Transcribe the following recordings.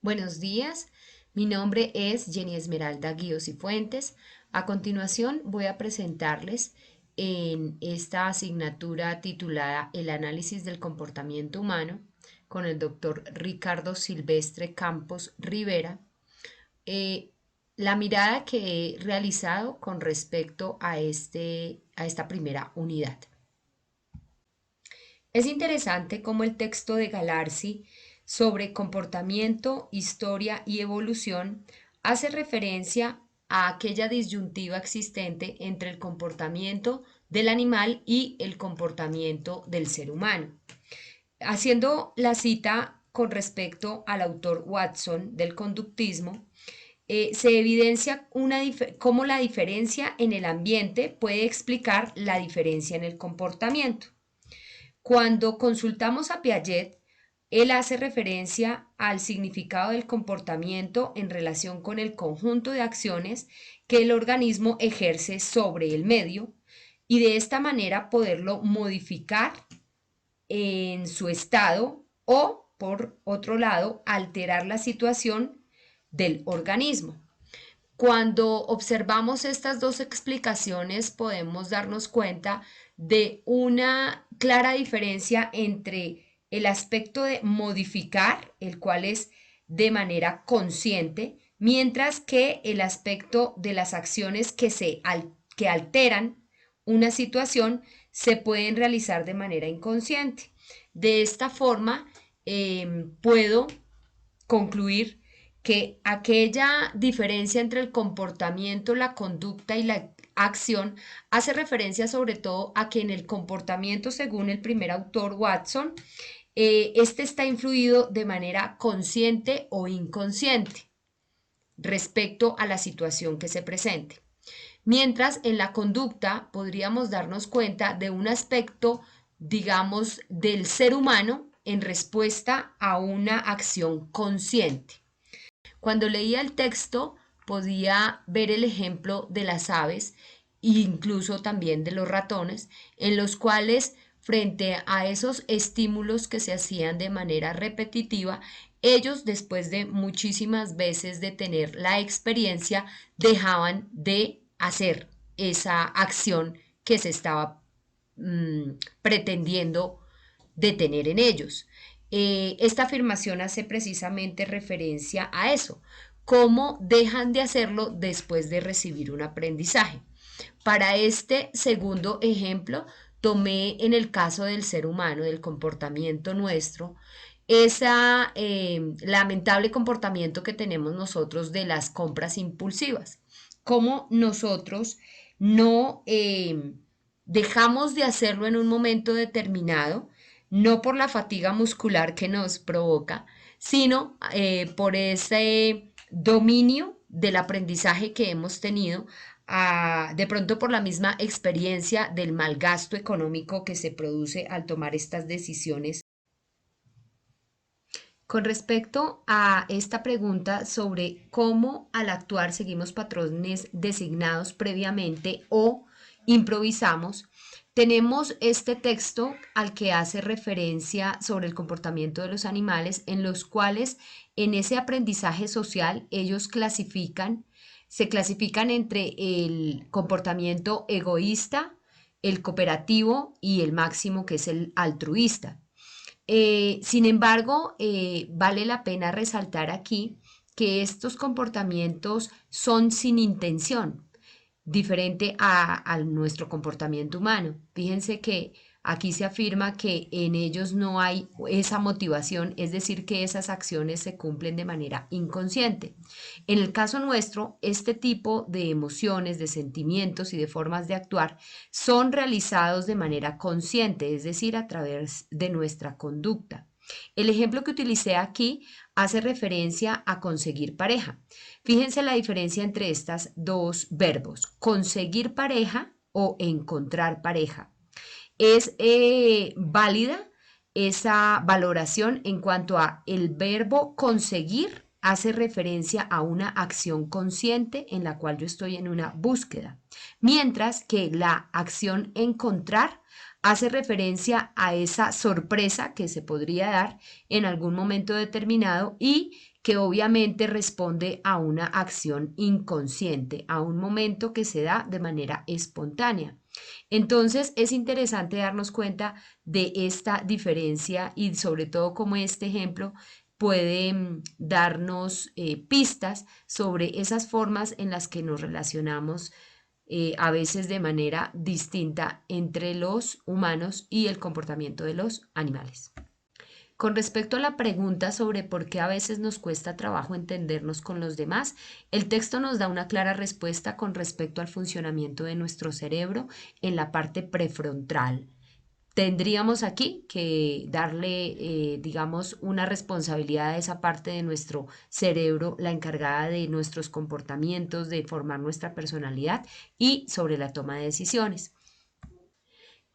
Buenos días, mi nombre es Jenny Esmeralda Guíos y Fuentes. A continuación voy a presentarles en esta asignatura titulada El análisis del comportamiento humano con el doctor Ricardo Silvestre Campos Rivera, eh, la mirada que he realizado con respecto a esta primera unidad. Es interesante cómo el texto de Galarzi sobre comportamiento, historia y evolución hace referencia a aquella disyuntiva existente entre el comportamiento del animal y el comportamiento del ser humano. Haciendo la cita con respecto al autor Watson del conductismo, se evidencia cómo la diferencia en el ambiente puede explicar la diferencia en el comportamiento. Cuando consultamos a Piaget, él hace referencia al significado del comportamiento en relación con el conjunto de acciones que el organismo ejerce sobre el medio y de esta manera poderlo modificar en su estado o, por otro lado, alterar la situación del organismo. Cuando observamos estas dos explicaciones podemos darnos cuenta de una clara diferencia entre el aspecto de modificar, el cual es de manera consciente, mientras que el aspecto de las acciones que alteran una situación se pueden realizar de manera inconsciente. De esta forma, puedo concluir que aquella diferencia entre el comportamiento, la conducta y la acción hace referencia sobre todo a que en el comportamiento, según el primer autor Watson, este está influido de manera consciente o inconsciente respecto a la situación que se presente. Mientras en la conducta podríamos darnos cuenta de un aspecto, digamos, del ser humano en respuesta a una acción consciente. Cuando leía el texto podía ver el ejemplo de las aves e incluso también de los ratones, en los cuales frente a esos estímulos que se hacían de manera repetitiva, ellos después de muchísimas veces de tener la experiencia dejaban de hacer esa acción que se estaba pretendiendo detener en ellos. Esta afirmación hace precisamente referencia a eso, cómo dejan de hacerlo después de recibir un aprendizaje. Para este segundo ejemplo, tomé en el caso del ser humano, del comportamiento nuestro, ese lamentable comportamiento que tenemos nosotros de las compras impulsivas. Cómo nosotros no dejamos de hacerlo en un momento determinado, no por la fatiga muscular que nos provoca, sino por ese dominio del aprendizaje que hemos tenido, de pronto por la misma experiencia del mal gasto económico que se produce al tomar estas decisiones. Con respecto a esta pregunta sobre cómo al actuar seguimos patrones designados previamente o improvisamos, tenemos este texto al que hace referencia sobre el comportamiento de los animales, en los cuales en ese aprendizaje social ellos se clasifican entre el comportamiento egoísta, el cooperativo y el máximo que es el altruista. Sin embargo, vale la pena resaltar aquí que estos comportamientos son sin intención, diferente a nuestro comportamiento humano. Fíjense que aquí se afirma que en ellos no hay esa motivación, es decir, que esas acciones se cumplen de manera inconsciente. En el caso nuestro, este tipo de emociones, de sentimientos y de formas de actuar son realizados de manera consciente, es decir, a través de nuestra conducta. El ejemplo que utilicé aquí hace referencia a conseguir pareja. Fíjense la diferencia entre estos dos verbos, conseguir pareja o encontrar pareja. Es válida esa valoración en cuanto a el verbo conseguir hace referencia a una acción consciente en la cual yo estoy en una búsqueda, mientras que la acción encontrar hace referencia a esa sorpresa que se podría dar en algún momento determinado y que obviamente responde a una acción inconsciente, a un momento que se da de manera espontánea. Entonces es interesante darnos cuenta de esta diferencia y sobre todo como este ejemplo puede darnos pistas sobre esas formas en las que nos relacionamos a veces de manera distinta entre los humanos y el comportamiento de los animales. Con respecto a la pregunta sobre por qué a veces nos cuesta trabajo entendernos con los demás, el texto nos da una clara respuesta con respecto al funcionamiento de nuestro cerebro en la parte prefrontal. Tendríamos aquí que darle, digamos, una responsabilidad a esa parte de nuestro cerebro, la encargada de nuestros comportamientos, de formar nuestra personalidad y sobre la toma de decisiones.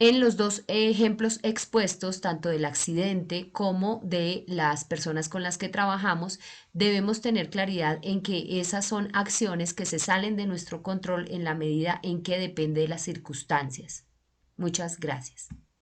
En los dos ejemplos expuestos, tanto del accidente como de las personas con las que trabajamos, debemos tener claridad en que esas son acciones que se salen de nuestro control en la medida en que depende de las circunstancias. Muchas gracias.